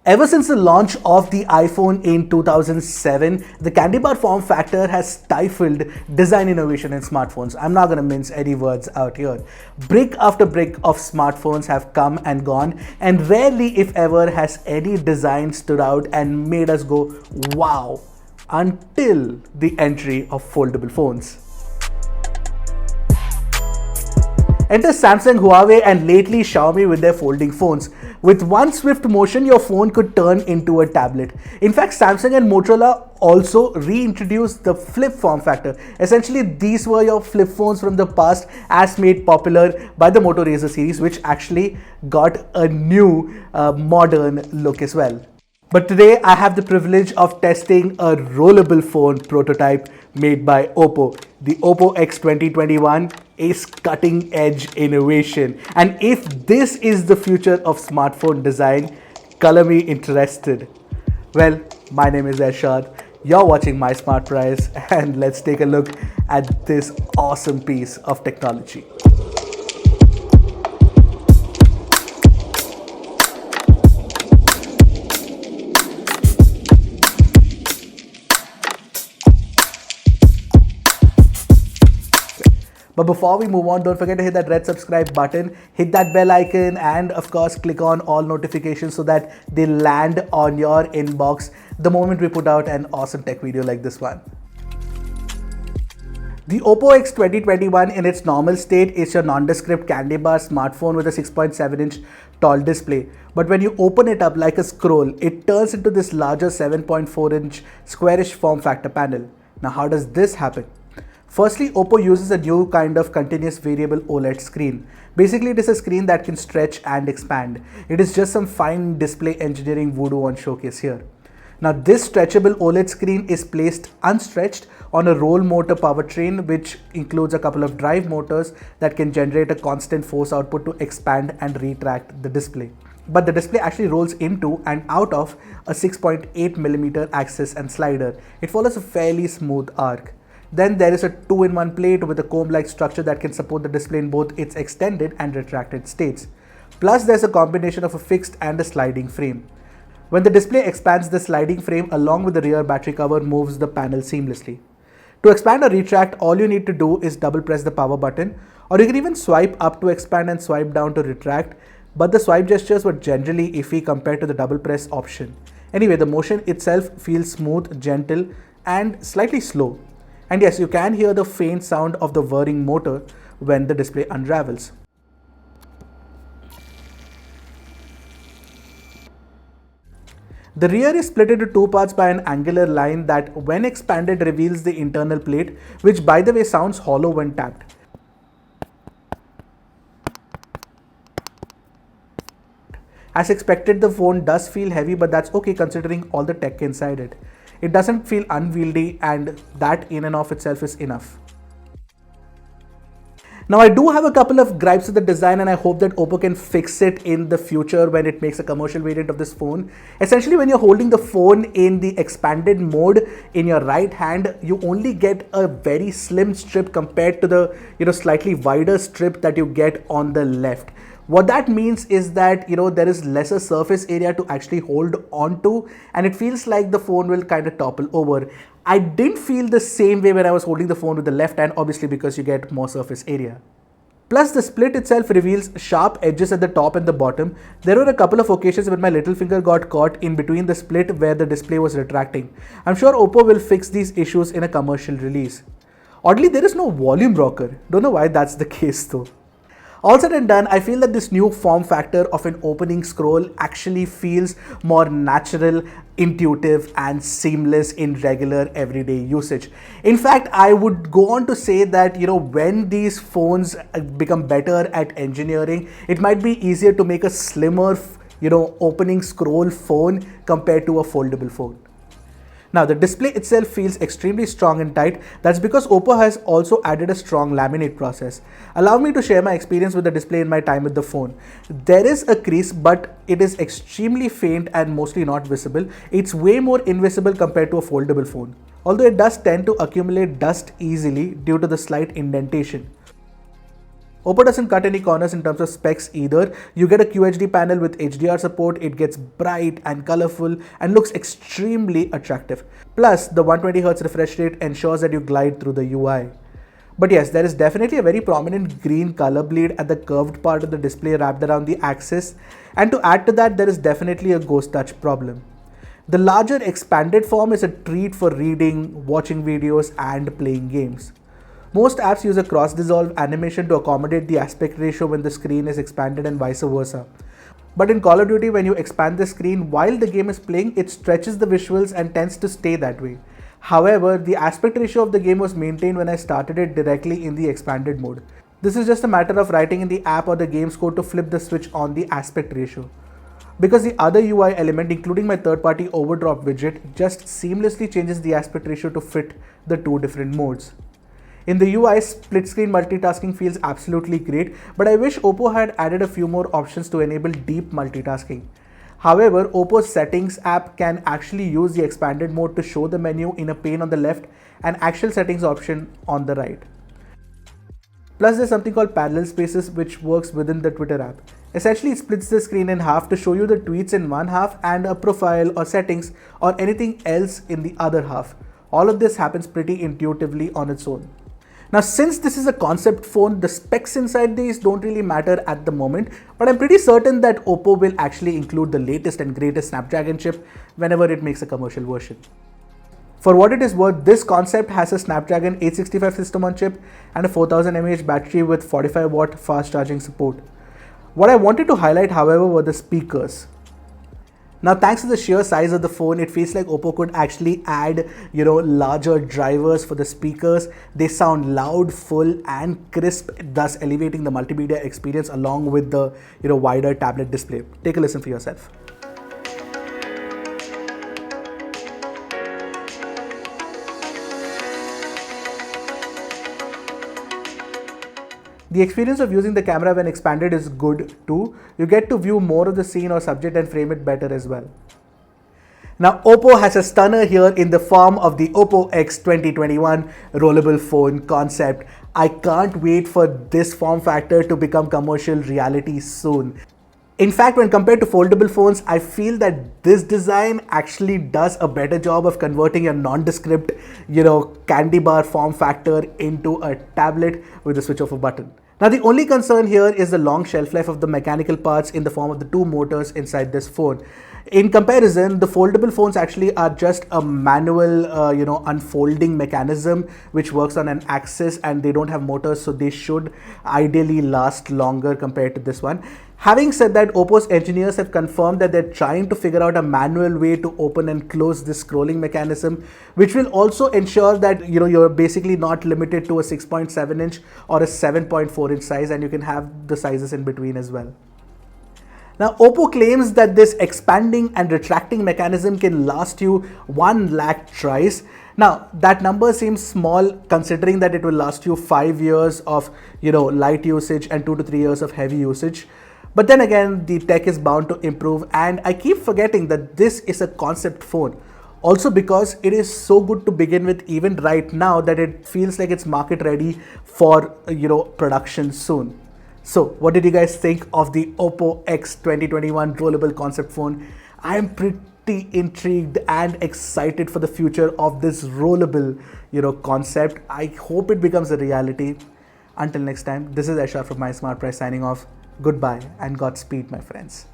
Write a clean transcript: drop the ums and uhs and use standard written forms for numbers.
Ever since the launch of the iPhone in 2007, the candy bar form factor has stifled design innovation in smartphones. I'm not going to mince any words out here. Brick after brick of smartphones have come and gone, and rarely, if ever, has any design stood out and made us go, wow, until the entry of foldable phones. Enter Samsung, Huawei, and lately Xiaomi with their folding phones. With one swift motion, your phone could turn into a tablet. In fact, Samsung and Motorola also reintroduced the flip form factor. Essentially, these were your flip phones from the past as made popular by the Moto Razr series, which actually got a new modern look as well. But today I have the privilege of testing a rollable phone prototype made by Oppo. The Oppo X 2021 is cutting edge innovation. And if this is the future of smartphone design, color me interested. Well, my name is Ershad. You're watching My Smart Price, and let's take a look at this awesome piece of technology. But before we move on, don't forget to hit that red subscribe button, hit that bell icon, and of course click on all notifications so that they land on your inbox the moment we put out an awesome tech video like this one. The Oppo X 2021 in its normal state is your nondescript candy bar smartphone with a 6.7-inch tall display. But when you open it up like a scroll, it turns into this larger 7.4-inch squarish form factor panel. Now, how does this happen? Firstly, Oppo uses a new kind of continuous variable OLED screen. Basically, it is a screen that can stretch and expand. It is just some fine display engineering voodoo on showcase here. Now, this stretchable OLED screen is placed unstretched on a roll motor powertrain, which includes a couple of drive motors that can generate a constant force output to expand and retract the display. But the display actually rolls into and out of a 6.8mm axis and slider. It follows a fairly smooth arc. Then there is a 2-in-1 plate with a comb-like structure that can support the display in both its extended and retracted states. Plus, there's a combination of a fixed and a sliding frame. When the display expands, the sliding frame along with the rear battery cover moves the panel seamlessly. To expand or retract, all you need to do is double press the power button, or you can even swipe up to expand and swipe down to retract, but the swipe gestures were generally iffy compared to the double press option. Anyway, the motion itself feels smooth, gentle, and slightly slow. And yes, you can hear the faint sound of the whirring motor when the display unravels. The rear is split into two parts by an angular line that, when expanded, reveals the internal plate, which by the way sounds hollow when tapped. As expected, the phone does feel heavy, but that's okay considering all the tech inside it. It doesn't feel unwieldy, and that in and of itself is enough. Now, I do have a couple of gripes with the design, and I hope that Oppo can fix it in the future when it makes a commercial variant of this phone. Essentially, when you're holding the phone in the expanded mode in your right hand, you only get a very slim strip compared to the slightly wider strip that you get on the left. What that means is that there is lesser surface area to actually hold onto, and it feels like the phone will kind of topple over. I didn't feel the same way when I was holding the phone with the left hand, obviously because you get more surface area. Plus, the split itself reveals sharp edges at the top and the bottom. There were a couple of occasions when my little finger got caught in between the split where the display was retracting. I'm sure Oppo will fix these issues in a commercial release. Oddly, there is no volume rocker. Don't know why that's the case though. All said and done, I feel that this new form factor of an opening scroll actually feels more natural, intuitive, and seamless in regular everyday usage. In fact, I would go on to say that when these phones become better at engineering, it might be easier to make a slimmer opening scroll phone compared to a foldable phone. Now, the display itself feels extremely strong and tight. That's because Oppo has also added a strong laminate process. Allow me to share my experience with the display in my time with the phone. There is a crease, but it is extremely faint and mostly not visible. It's way more invisible compared to a foldable phone, although it does tend to accumulate dust easily due to the slight indentation. Oppo doesn't cut any corners in terms of specs either. You get a QHD panel with HDR support, it gets bright and colorful and looks extremely attractive. Plus, the 120Hz refresh rate ensures that you glide through the UI. But yes, there is definitely a very prominent green color bleed at the curved part of the display wrapped around the axis, and to add to that, there is definitely a ghost touch problem. The larger expanded form is a treat for reading, watching videos and playing games. Most apps use a cross-dissolve animation to accommodate the aspect ratio when the screen is expanded and vice versa. But in Call of Duty, when you expand the screen while the game is playing, it stretches the visuals and tends to stay that way. However, the aspect ratio of the game was maintained when I started it directly in the expanded mode. This is just a matter of writing in the app or the game's code to flip the switch on the aspect ratio. Because the other UI element, including my third-party overdrop widget, just seamlessly changes the aspect ratio to fit the two different modes. In the UI, split screen multitasking feels absolutely great, but I wish Oppo had added a few more options to enable deep multitasking. However, Oppo's settings app can actually use the expanded mode to show the menu in a pane on the left and actual settings option on the right. Plus, there's something called parallel spaces which works within the Twitter app. Essentially, it splits the screen in half to show you the tweets in one half and a profile or settings or anything else in the other half. All of this happens pretty intuitively on its own. Now, since this is a concept phone, the specs inside these don't really matter at the moment, but I'm pretty certain that Oppo will actually include the latest and greatest Snapdragon chip whenever it makes a commercial version. For what it is worth, this concept has a Snapdragon 865 system on chip and a 4000 mAh battery with 45 watt fast charging support. What I wanted to highlight, however, were the speakers. Now, thanks to the sheer size of the phone, it feels like Oppo could actually add, larger drivers for the speakers. They sound loud, full and crisp, thus elevating the multimedia experience along with the, wider tablet display. Take a listen for yourself. The experience of using the camera when expanded is good too. You get to view more of the scene or subject and frame it better as well. Now, Oppo has a stunner here in the form of the Oppo X 2021 rollable phone concept. I can't wait for this form factor to become commercial reality soon. In fact, when compared to foldable phones, I feel that this design actually does a better job of converting a nondescript, candy bar form factor into a tablet with a switch of a button. Now, the only concern here is the long shelf life of the mechanical parts in the form of the two motors inside this phone. In comparison, the foldable phones actually are just a manual, unfolding mechanism which works on an axis, and they don't have motors, so they should ideally last longer compared to this one. Having said that, Oppo's engineers have confirmed that they're trying to figure out a manual way to open and close this scrolling mechanism, which will also ensure that you're basically not limited to a 6.7 inch or a 7.4 inch size, and you can have the sizes in between as well. Now, Oppo claims that this expanding and retracting mechanism can last you 1 lakh tries. Now, that number seems small considering that it will last you 5 years of light usage and 2 to 3 years of heavy usage. But then again, the tech is bound to improve, and I keep forgetting that this is a concept phone. Also because it is so good to begin with even right now that it feels like it's market ready for production soon. So what did you guys think of the Oppo X 2021 rollable concept phone? I am pretty intrigued and excited for the future of this rollable concept. I hope it becomes a reality. Until next time, this is Aishar from My Smart Price signing off. Goodbye and Godspeed, my friends.